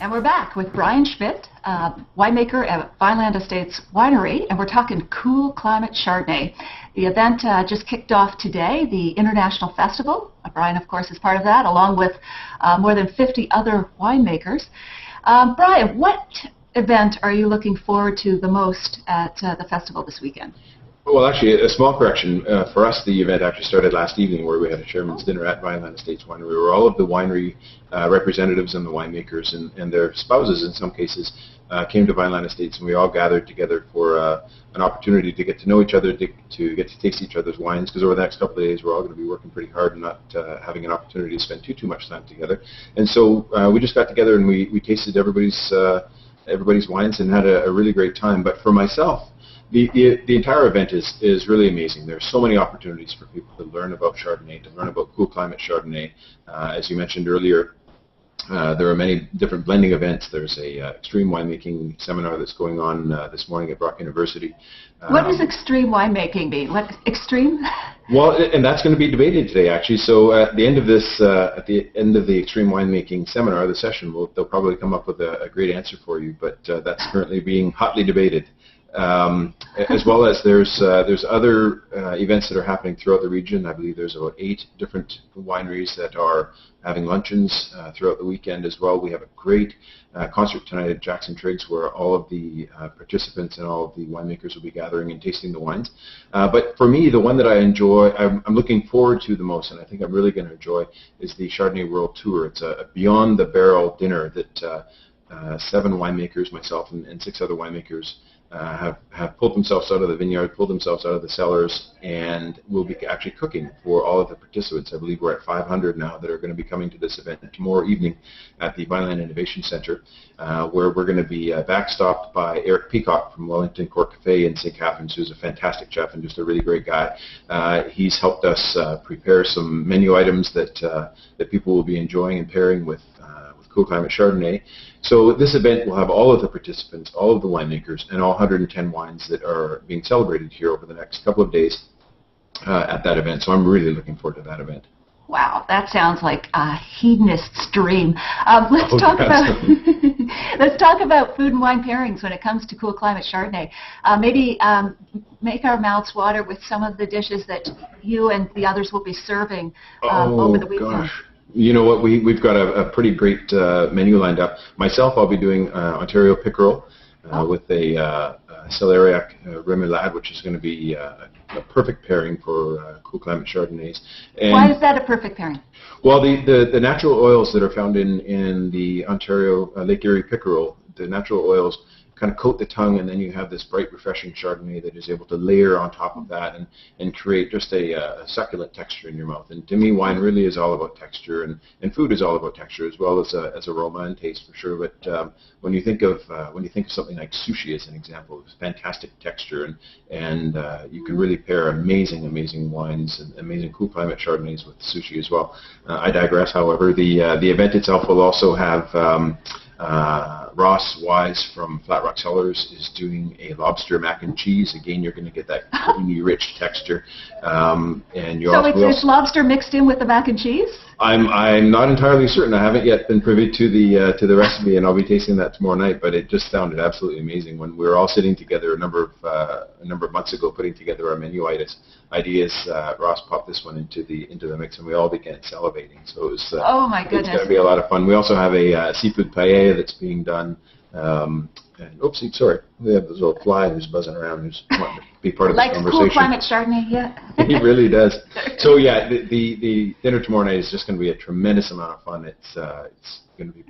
And we're back with Brian Schmidt, winemaker at Vineland Estates Winery, and we're talking cool climate Chardonnay. The event just kicked off today, the International Festival. Brian, of course, is part of that, along with more than 50 other winemakers. Brian, what event are you looking forward to the most at the festival this weekend? Well, actually, a small correction. For us, the event actually started last evening, where we had a chairman's dinner at Vineland Estates Winery, where all of the winery representatives and the winemakers and their spouses, in some cases, came to Vineland Estates, and we all gathered together for an opportunity to get to know each other, to get to taste each other's wines, because over the next couple of days, we're all going to be working pretty hard and not having an opportunity to spend too much time together. And so we just got together and we tasted everybody's wines and had a really great time. But for myself, the entire event is really amazing. There's so many opportunities for people to learn about Chardonnay, to learn about cool climate Chardonnay. As you mentioned earlier, there are many different blending events. There's a extreme winemaking seminar that's going on this morning at Brock University. What does extreme winemaking mean? What extreme? Well, and that's going to be debated today, actually. So at the end of this, at the end of the extreme winemaking seminar, the session, they'll probably come up with a great answer for you. But that's currently being hotly debated. As well as there's other events that are happening throughout the region. I believe there's about 8 different wineries that are having luncheons throughout the weekend as well. We have a great concert tonight at Jackson Triggs, where all of the participants and all of the winemakers will be gathering and tasting the wines. But for me, the one that I enjoy, I'm looking forward to the most, and I think I'm really going to enjoy, is the Chardonnay World Tour. It's a Beyond the Barrel dinner that 7 winemakers, myself and 6 other winemakers, have pulled themselves out of the vineyard, pulled themselves out of the cellars, and will be actually cooking for all of the participants. I believe we're at 500 now that are going to be coming to this event tomorrow evening at the Vineland Innovation Center, where we're going to be backstopped by Eric Peacock from Wellington Court Cafe in St. Catharines, who's a fantastic chef and just a really great guy. He's helped us prepare some menu items that people will be enjoying and pairing with cool climate Chardonnay. So this event will have all of the participants, all of the winemakers, and all 110 wines that are being celebrated here over the next couple of days at that event. So I'm really looking forward to that event. Wow, that sounds like a hedonist's dream. Let's talk about food and wine pairings when it comes to cool climate Chardonnay. Maybe make our mouths water with some of the dishes that you and the others will be serving over the weekend. Gosh. You know what, we've got a pretty great menu lined up. Myself, I'll be doing Ontario pickerel with a celeriac remoulade, which is going to be a perfect pairing for cool climate Chardonnays. And why is that a perfect pairing? Well, the natural oils that are found in the Ontario Lake Erie pickerel, the natural oils kind of coat the tongue, and then you have this bright, refreshing Chardonnay that is able to layer on top of that and create just a succulent texture in your mouth. And to me, wine really is all about texture, and food is all about texture as well as aroma and taste for sure. But when you think of something like sushi as an example, it's fantastic texture, and you can really pair amazing wines and amazing cool climate Chardonnays with sushi as well. I digress. However, the event itself will also have Ross Wise from Flat Rock Cellars is doing a lobster mac and cheese. Again, you're going to get that creamy, rich texture. And it's lobster mixed in with the mac and cheese? I'm not entirely certain. I haven't yet been privy to the recipe, and I'll be tasting that tomorrow night. But it just sounded absolutely amazing when we were all sitting together a number of months ago, putting together our menu ideas. Ross popped this one into the mix, and we all began salivating. So it was oh my goodness, it's going to be a lot of fun. We also have a seafood paella that's being done. And oopsie, sorry, we have this little fly who's buzzing around, who's wanting to be part of the conversation. Like cool climate Chardonnay, yeah. He really does. So yeah, the dinner tomorrow night is just going to be a tremendous amount of fun. It's going to be,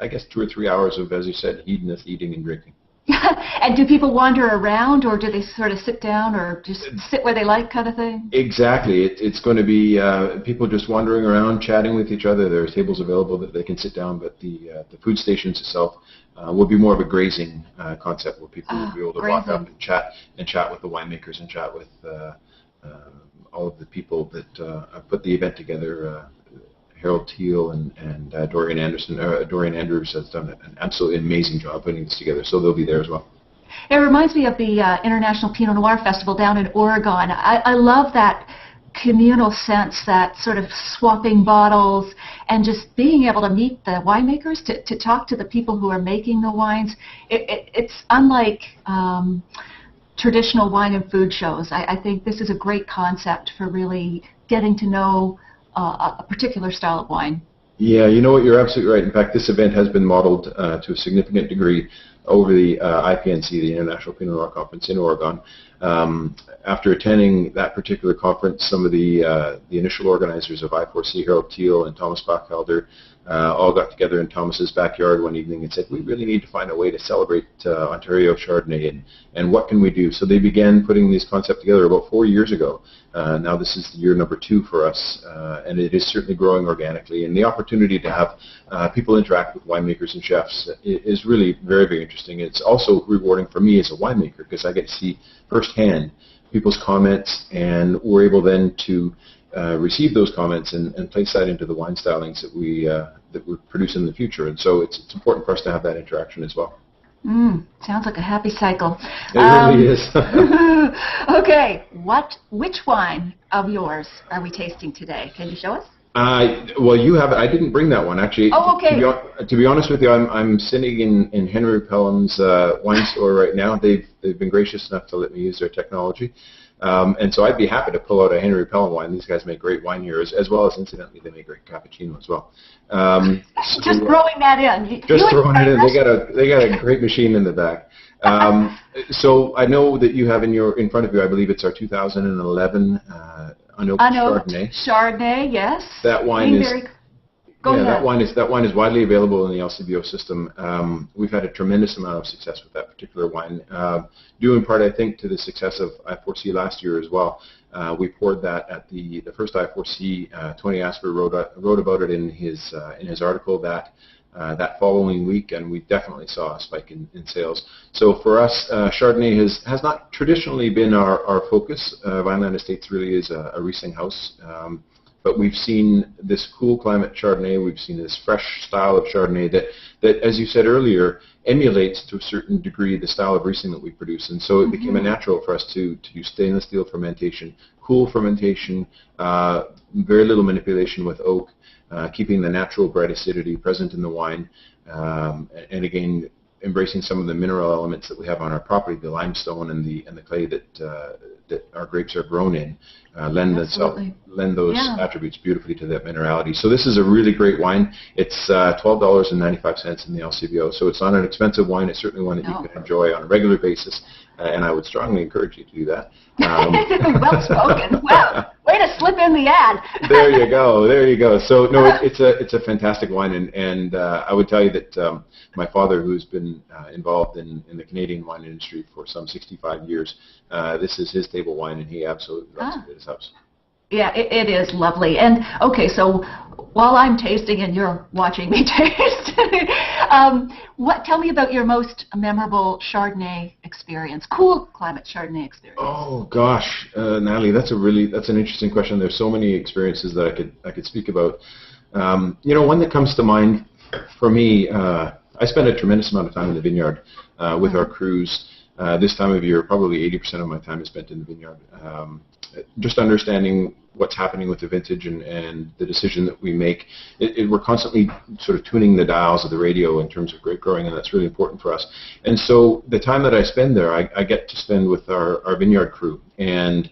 I guess, 2 or 3 hours of, as you said, hedonist eating and drinking. And do people wander around, or do they sort of sit down, or just sit where they like, kind of thing? Exactly. It's going to be people just wandering around, chatting with each other. There are tables available that they can sit down, but the food stations itself will be more of a grazing concept, where people will be able to walk up and chat with the winemakers and chat with all of the people that put the event together. Harold Teal and Dorian Andrews has done an absolutely amazing job putting this together, so they'll be there as well. It reminds me of the International Pinot Noir Festival down in Oregon. I love that communal sense, that sort of swapping bottles and just being able to meet the winemakers, to talk to the people who are making the wines. It's unlike traditional wine and food shows. I think this is a great concept for really getting to know a particular style of wine. Yeah, you know what, you're absolutely right. In fact, this event has been modeled to a significant degree over the IPNC, the International Pinot Noir Conference in Oregon. After attending that particular conference, some of the initial organizers of I4C, Harold Teal and Thomas Bachhelder, all got together in Thomas's backyard one evening and said, we really need to find a way to celebrate Ontario Chardonnay, and what can we do? So they began putting this concept together about 4 years ago. Now this is year number 2 for us, and it is certainly growing organically. And the opportunity to have people interact with winemakers and chefs is really very, very interesting. It's also rewarding for me as a winemaker, because I get to see firsthand people's comments, and we're able then to receive those comments and place that into the wine stylings that we produce in the future. And so it's important for us to have that interaction as well. Sounds like a happy cycle. It really is. Okay, which wine of yours are we tasting today? Can you show us? Well, you have it. I didn't bring that one, actually. Oh, okay. To be honest with you, I'm sitting in Henry Pelham's wine store right now. They've been gracious enough to let me use their technology. And so I'd be happy to pull out a Henry Pelham wine. These guys make great wine here, as well as, incidentally, they make great cappuccino as well. Just throwing that in. Just throwing it in. They got a great machine in the back. So I know that you have in front of you, I believe it's our 2011 unoaked Chardonnay. Chardonnay, yes. That wine is. Go ahead. That wine is widely available in the LCBO system. We've had a tremendous amount of success with that particular wine, due in part, I think, to the success of I4C last year as well. We poured that at the first I4C. Tony Asper wrote about it in his article that following week, and we definitely saw a spike in sales. So for us, Chardonnay has not traditionally been our focus. Vineland Estates really is a Riesling house. But we've seen this cool climate Chardonnay, we've seen this fresh style of Chardonnay that, as you said earlier, emulates to a certain degree the style of Riesling that we produce. And so it became a natural for us to use stainless steel fermentation, cool fermentation, very little manipulation with oak, keeping the natural bright acidity present in the wine, and again, embracing some of the mineral elements that we have on our property, the limestone and the clay that our grapes are grown in, lend those attributes beautifully to that minerality. So this is a really great wine. It's $12.95 in the LCBO, so it's not an expensive wine. It's certainly one that you can enjoy on a regular basis, and I would strongly encourage you to do that. Well spoken. Wow, way to slip in the ad. There you go. So no, it's a fantastic wine, and I would tell you that my father, who's been involved in the Canadian wine industry for some 65 years, this is his table wine, and he absolutely loves it at his house. Yeah, it is lovely. And okay, so while I'm tasting and you're watching me taste, tell me about your most memorable Chardonnay experience, cool climate Chardonnay experience. Oh gosh, Natalie, that's an interesting question. There's so many experiences that I could speak about. One that comes to mind for me, I spend a tremendous amount of time in the vineyard with our crews. This time of year, probably 80% of my time is spent in the vineyard. Just understanding what's happening with the vintage and the decision that we make. We're constantly sort of tuning the dials of the radio in terms of grape growing, and that's really important for us. And so the time that I spend there, I get to spend with our vineyard crew. And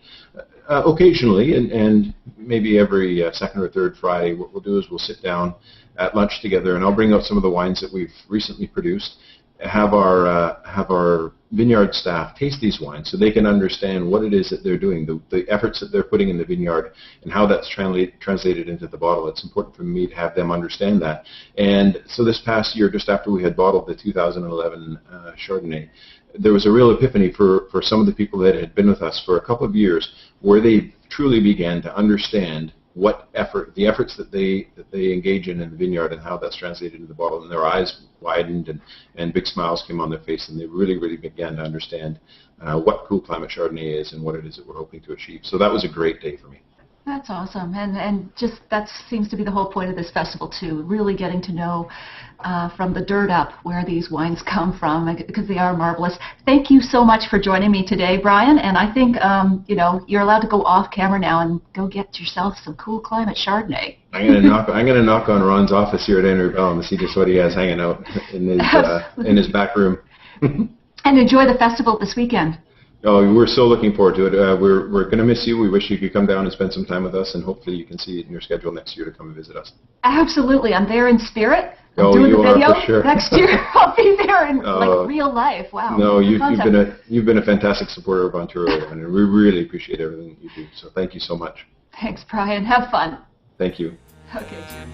occasionally, and maybe every second or third Friday, what we'll do is we'll sit down at lunch together, and I'll bring out some of the wines that we've recently produced, have our vineyard staff taste these wines so they can understand what it is that they're doing, the efforts that they're putting in the vineyard, and how that's translated into the bottle. It's important for me to have them understand that. And so this past year, just after we had bottled the 2011 Chardonnay, there was a real epiphany for some of the people that had been with us for a couple of years, where they truly began to understand the efforts that they engage in the vineyard, and how that's translated into the bottle, and their eyes widened and big smiles came on their face, and they really began to understand what cool climate Chardonnay is and what it is that we're hoping to achieve. So that was a great day for me. That's awesome, and just that seems to be the whole point of this festival too. Really getting to know from the dirt up where these wines come from, because they are marvelous. Thank you so much for joining me today, Brian. And I think you know, you're allowed to go off camera now and go get yourself some Cool Climate Chardonnay. I'm gonna knock on Ron's office here at Henry Bell and see just what he has hanging out in his back room. And enjoy the festival this weekend. Oh, we're so looking forward to it. We're going to miss you. We wish you could come down and spend some time with us, and hopefully you can see it in your schedule next year to come and visit us. Absolutely. I'm there in spirit. I'm Oh, doing you the video. are for sure. Next year I'll be there in like real life. Wow. No, you've been a fantastic supporter of Ontario, and we really appreciate everything that you do. So thank you so much. Thanks, Brian. Have fun. Thank you. Okay, cheers.